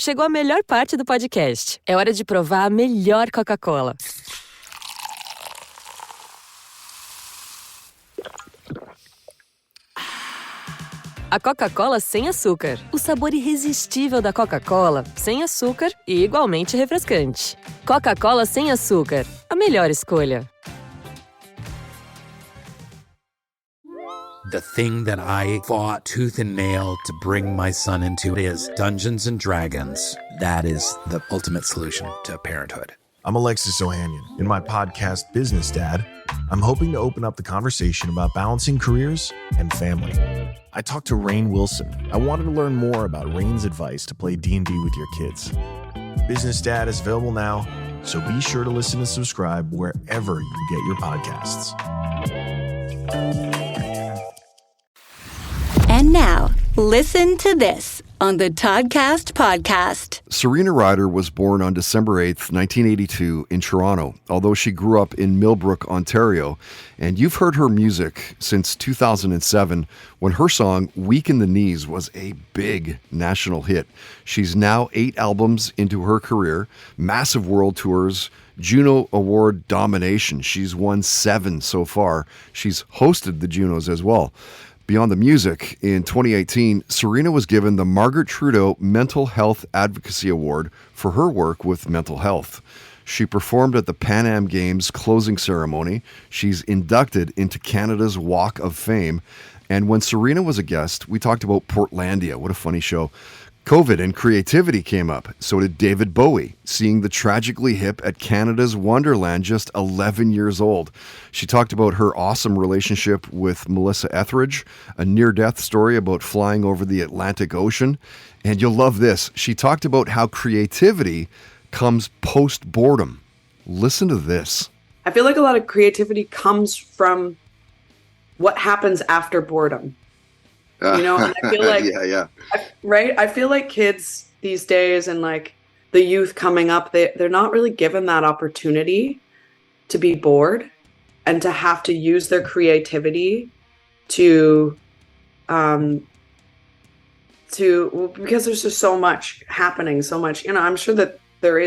Chegou a melhor parte do podcast. É hora de provar a melhor Coca-Cola. A Coca-Cola sem açúcar. O sabor irresistível da Coca-Cola, sem açúcar e igualmente refrescante. Coca-Cola sem açúcar. A melhor escolha. The thing that I fought tooth and nail to bring my son into is Dungeons and Dragons. That is the ultimate solution to parenthood. I'm Alexis Ohanian. In my podcast, Business Dad, I'm hoping to open up the conversation about balancing careers and family. I talked to Rainn Wilson. I wanted to learn more about Rainn's advice to play D&D with your kids. Business Dad is available now, so be sure to listen and subscribe wherever you get your podcasts. And now, listen to this on the Toddcast podcast. Serena Ryder was born on December 8th, 1982 in Toronto, although she grew up in Millbrook, Ontario. And you've heard her music since 2007 when her song Weak in the Knees was a big national hit. She's now 8 albums into her career, massive world tours, Juno Award domination. She's won 7 so far. She's hosted the Junos as well. Beyond the music, in 2018, Serena was given the Margaret Trudeau Mental Health Advocacy Award for her work with mental health. She performed at the Pan Am Games closing ceremony. She's inducted into Canada's Walk of Fame. And when Serena was a guest, we talked about Portlandia. What a funny show. COVID and creativity came up. So did David Bowie, seeing the tragically hip at Canada's Wonderland, just 11 years old. She talked about her awesome relationship with Melissa Etheridge, a near-death story about flying over the Atlantic Ocean. And you'll love this. She talked about how creativity comes post-boredom. Listen to this. I feel like a lot of creativity comes from what happens after boredom. You know, and I feel like, right? I feel like kids these days and like the youth coming up, they're not really given that opportunity to be bored and to have to use their creativity to because there's just so much happening, so much, you know, I'm sure that there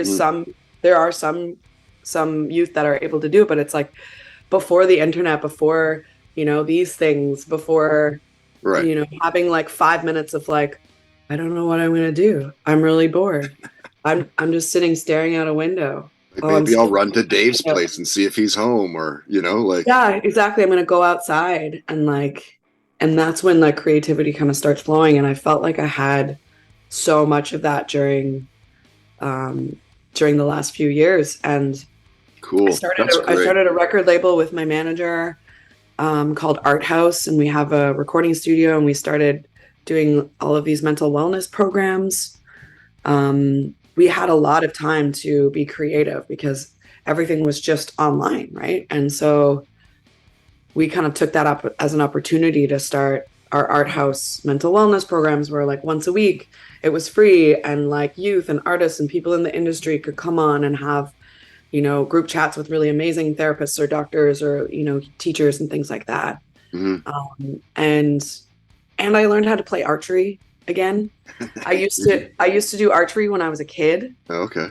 are some youth that are able to do it, but it's like before the internet, before, you know, these things, before, right, you know, having like 5 minutes of like, I don't know what I'm going to do. I'm really bored. I'm just sitting staring out a window. Like maybe I'll run to Dave's place and see if he's home, or, you know, like. Yeah, exactly. I'm going to go outside and like, and that's when like creativity kind of starts flowing. And I felt like I had so much of that during the last few years. And cool. I started a record label with my manager called Art House, and we have a recording studio, and we started doing all of these mental wellness programs. We had a lot of time to be creative because everything was just online, right? And so we kind of took that up as an opportunity to start our Art House mental wellness programs, where like once a week it was free, and like youth and artists and people in the industry could come on and have, you know, group chats with really amazing therapists or doctors or, you know, teachers and things like that. Mm-hmm. And I learned how to play archery again. I used to do archery when I was a kid. Oh, okay.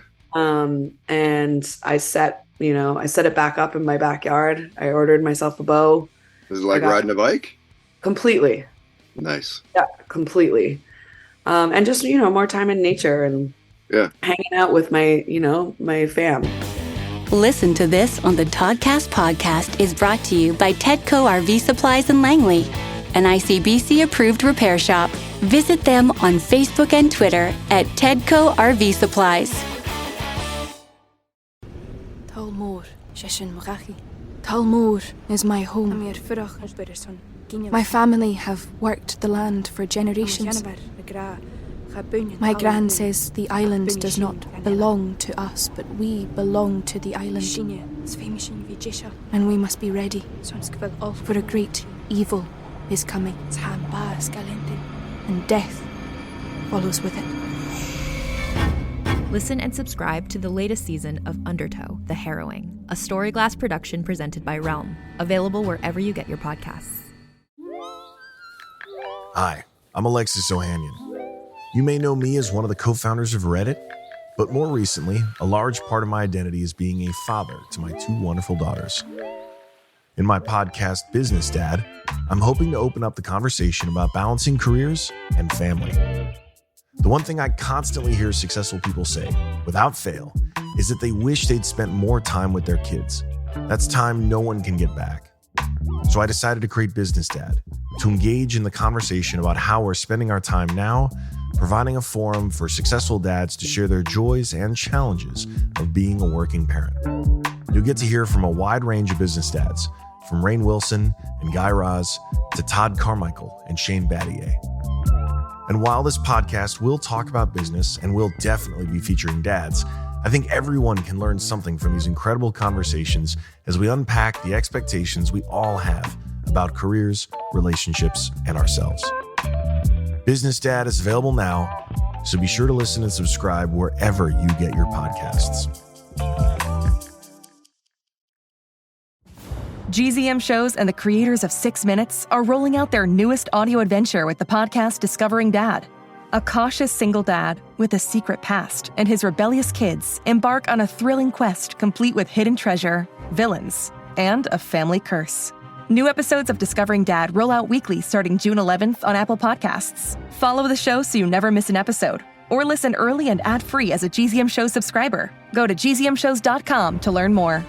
And I set it back up in my backyard. I ordered myself a bow. Is it like riding a bike? Completely. Nice. Yeah, completely. And just, you know, more time in nature and hanging out with my fam. Listen to This on the Toddcast podcast is brought to you by Tedco RV Supplies in Langley, an ICBC-approved repair shop. Visit them on Facebook and Twitter at Tedco RV Supplies. Talmor, Sheshin Marachi. Talmor is my home. My family have worked the land for generations. My gran says the island does not belong to us, but we belong to the island. And we must be ready, for a great evil is coming, and death follows with it. Listen and subscribe to the latest season of Undertow, The Harrowing, a Storyglass production presented by Realm, available wherever you get your podcasts. Hi, I'm Alexis Ohanian. You may know me as one of the co-founders of Reddit, but more recently, a large part of my identity is being a father to my two wonderful daughters. In my podcast, Business Dad, I'm hoping to open up the conversation about balancing careers and family. The one thing I constantly hear successful people say, without fail, is that they wish they'd spent more time with their kids. That's time no one can get back. So I decided to create Business Dad, to engage in the conversation about how we're spending our time now, providing a forum for successful dads to share their joys and challenges of being a working parent. You'll get to hear from a wide range of business dads, from Rainn Wilson and Guy Raz to Todd Carmichael and Shane Battier. And while this podcast will talk about business and will definitely be featuring dads, I think everyone can learn something from these incredible conversations as we unpack the expectations we all have about careers, relationships, and ourselves. Business Dad is available now, so be sure to listen and subscribe wherever you get your podcasts. GZM Shows and the creators of 6 Minutes are rolling out their newest audio adventure with the podcast Discovering Dad. A cautious single dad with a secret past and his rebellious kids embark on a thrilling quest complete with hidden treasure, villains, and a family curse. New episodes of Discovering Dad roll out weekly starting June 11th on Apple Podcasts. Follow the show so you never miss an episode, or listen early and ad-free as a GZM Shows subscriber. Go to gzmshows.com to learn more.